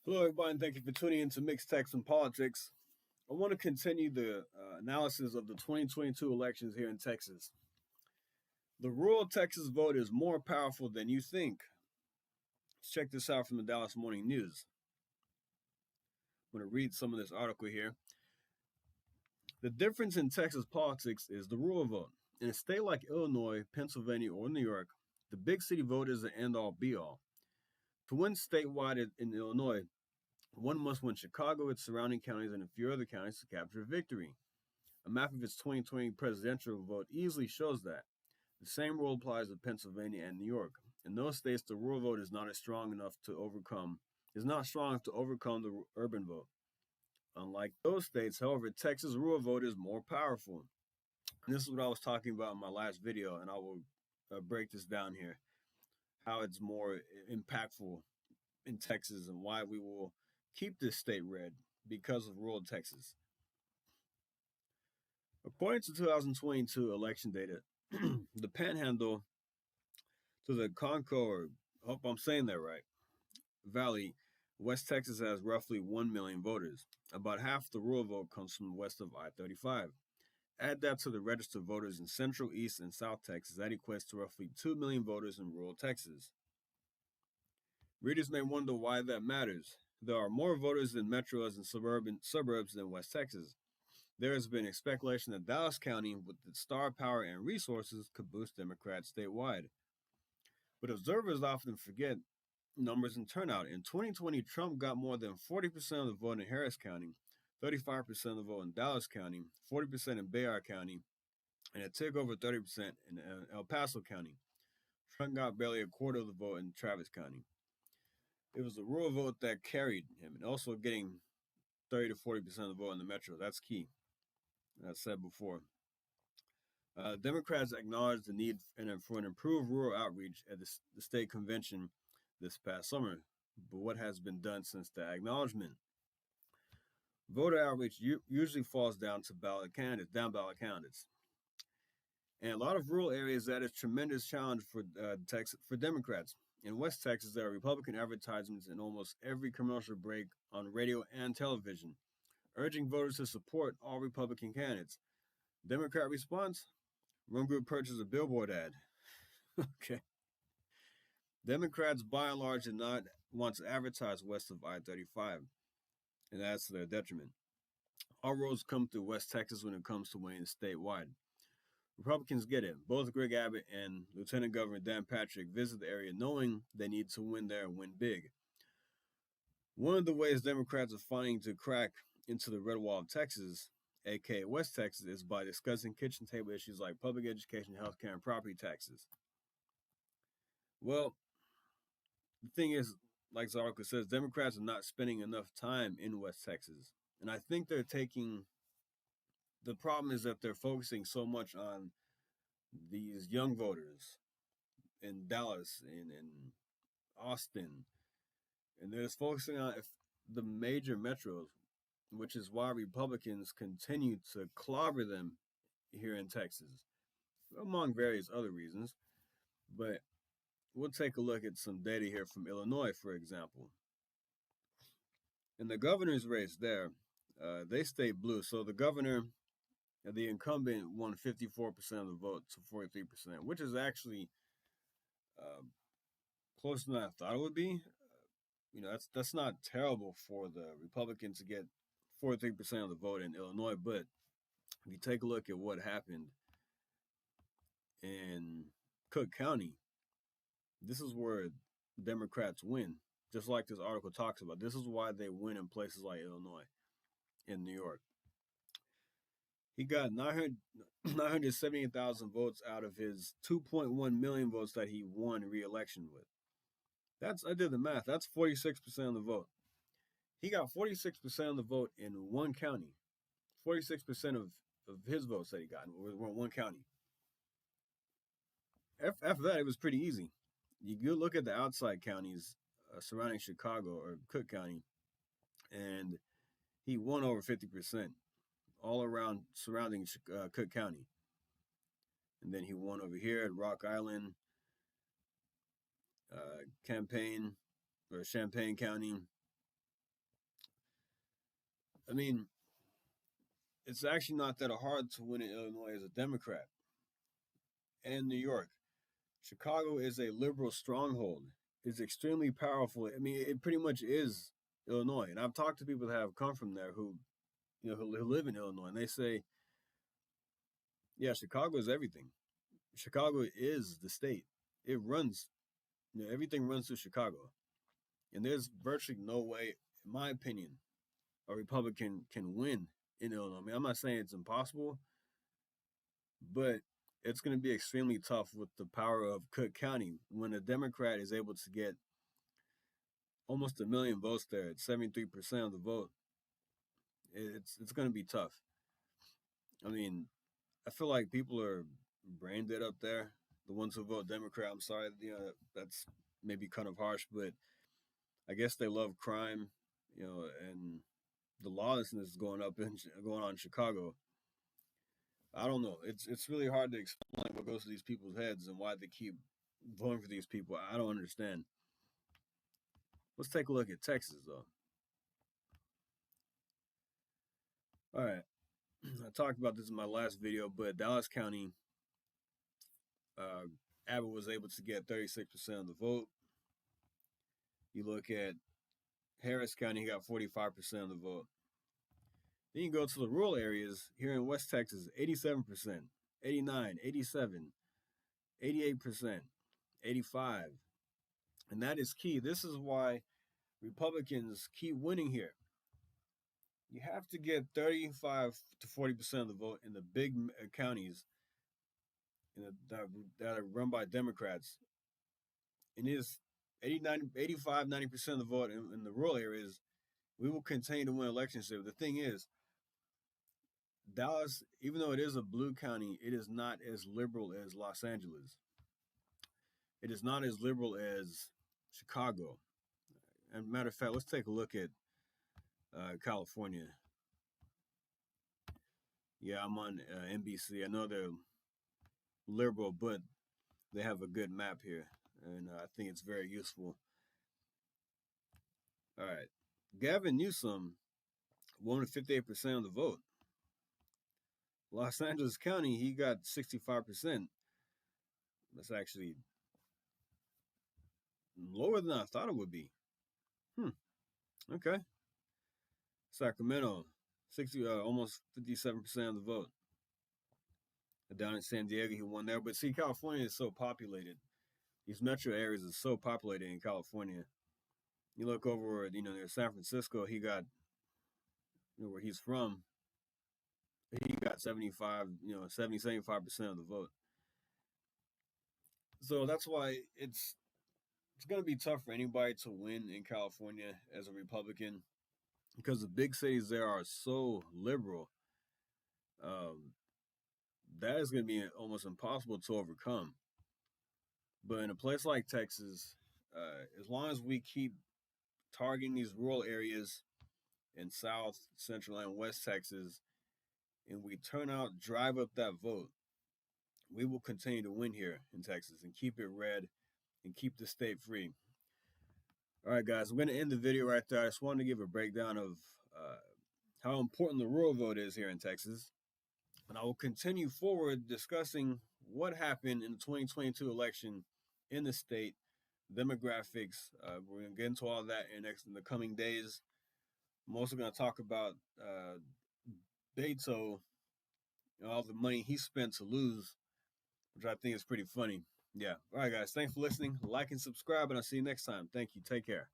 Hello, everybody, and thank you for tuning in to Mixed Text and Politics. I want to continue the analysis of the 2022 elections here in Texas. The rural Texas vote is more powerful than you think. Let's check this out from the Dallas Morning News. I'm going to read some of this article here. The difference in Texas politics is the rural vote. In a state like Illinois, Pennsylvania, or New York, the big city vote is the end all be all. To win statewide in Illinois, one must win Chicago, its surrounding counties, and a few other counties to capture victory. A map of its 2020 presidential vote easily shows that. The same rule applies to Pennsylvania and New York. In those states, the rural vote is not strong enough to overcome the urban vote. Unlike those states, however, Texas' rural vote is more powerful. And this is what I was talking about in my last video, and I will break this down here. How it's more impactful in Texas and why we will keep this state red because of rural Texas. According to 2022 election data, the Panhandle to the Concord, I hope I'm saying that right, Valley, West Texas has roughly 1 million voters. About half the rural vote comes from west of I-35. Add that to the registered voters in Central, East, and South Texas. That equates to roughly 2 million voters in rural Texas. Readers may wonder why that matters. There are more voters in metros and suburbs than West Texas. There has been a speculation that Dallas County, with its star power and resources, could boost Democrats statewide. But observers often forget numbers and turnout. In 2020, Trump got more than 40% of the vote in Harris County, 35% of the vote in Dallas County, 40% in Bexar County, and a tick over 30% in El Paso County. Trump got barely a quarter of the vote in Travis County. It was the rural vote that carried him, and also getting 30 to 40% of the vote in the metro. That's key. As I said before. Democrats acknowledged the need for an improved rural outreach at the state convention this past summer. But what has been done since the acknowledgement? Voter outreach usually falls down to ballot candidates. And a lot of rural areas, that is a tremendous challenge for Democrats. In West Texas, there are Republican advertisements in almost every commercial break on radio and television, urging voters to support all Republican candidates. Democrat response? One group purchased a billboard ad. Okay. Democrats, by and large, did not want to advertise west of I-35, and that's to their detriment. All roads come through West Texas when it comes to winning statewide. Republicans get it. Both Greg Abbott and Lieutenant Governor Dan Patrick visit the area knowing they need to win there and win big. One of the ways Democrats are finding to crack into the red wall of Texas, aka West Texas, is by discussing kitchen table issues like public education, healthcare, and property taxes. Well, the thing is, like the article says, Democrats are not spending enough time in West Texas. And I think the problem is that they're focusing so much on these young voters in Dallas and in Austin. And they're just focusing on the major metros, which is why Republicans continue to clobber them here in Texas, among various other reasons. But we'll take a look at some data here from Illinois, for example. In the governor's race there, they stayed blue. So the governor, the incumbent, won 54% of the vote to 43%, which is actually closer than I thought it would be. That's not terrible for the Republicans to get 43% of the vote in Illinois. But if you take a look at what happened in Cook County, this is where Democrats win. Just like this article talks about, this is why they win in places like Illinois and New York. He got 978,000 votes out of his 2.1 million votes that he won re-election with. I did the math. That's 46% of the vote. He got 46% of the vote in one county. 46% of his votes that he got were in one county. After that, it was pretty easy. You look at the outside counties surrounding Chicago or Cook County, and he won over 50% all around surrounding Cook County. And then he won over here at Rock Island, Champaign County, I mean, it's actually not that hard to win in Illinois as a Democrat and New York. Chicago is a liberal stronghold. It's extremely powerful. I mean, it pretty much is Illinois. And I've talked to people that have come from there who live in Illinois, and they say, yeah, Chicago is everything. Chicago is the state. It runs, everything runs through Chicago. And there's virtually no way, in my opinion, a Republican can win in Illinois. I mean, I'm not saying it's impossible, but it's going to be extremely tough with the power of Cook County when a Democrat is able to get almost a million votes there at 73% of the vote. It's going to be tough. I mean, I feel like people are brain dead up there. The ones who vote Democrat, I'm sorry, that's maybe kind of harsh, but I guess they love crime, and the lawlessness going on in Chicago. I don't know. It's really hard to explain what goes through these people's heads and why they keep voting for these people. I don't understand. Let's take a look at Texas, though. All right. I talked about this in my last video, but Dallas County, Abbott was able to get 36% of the vote. You look at Harris County, he got 45% of the vote. Then you go to the rural areas here in West Texas, 87%, 89, 87, 88%, 85. And that is key. This is why Republicans keep winning here. You have to get 35 to 40% of the vote in the big counties that are run by Democrats. And it is 89, 85, 90% of the vote in the rural areas. We will continue to win elections here. The thing is, Dallas, even though it is a blue county, it is not as liberal as Los Angeles. It is not as liberal as Chicago. And matter of fact, let's take a look at California. Yeah, I'm on NBC. I know they're liberal, but they have a good map here, and I think it's very useful. All right, Gavin Newsom won 58% of the vote. Los Angeles County, he got 65%. That's actually lower than I thought it would be. Okay. Sacramento, almost 57% of the vote. Down in San Diego, he won there. But see, California is so populated. These metro areas are so populated in California. You look over, near San Francisco, he got, where he's from, he got 75% of the vote. So that's why it's going to be tough for anybody to win in California as a Republican because the big cities there are so liberal. That is going to be almost impossible to overcome. But in a place like Texas, as long as we keep targeting these rural areas in South, Central, and West Texas, and we turn out, drive up that vote, we will continue to win here in Texas and keep it red and keep the state free. All right, guys, I'm going to end the video right there. I just wanted to give a breakdown of how important the rural vote is here in Texas. And I will continue forward discussing what happened in the 2022 election in the state, demographics. We're going to get into all that in the coming days. I'm also going to talk about Beto and all the money he spent to lose, which I think is pretty funny. Yeah. All right, guys. Thanks for listening. Like and subscribe, and I'll see you next time. Thank you. Take care.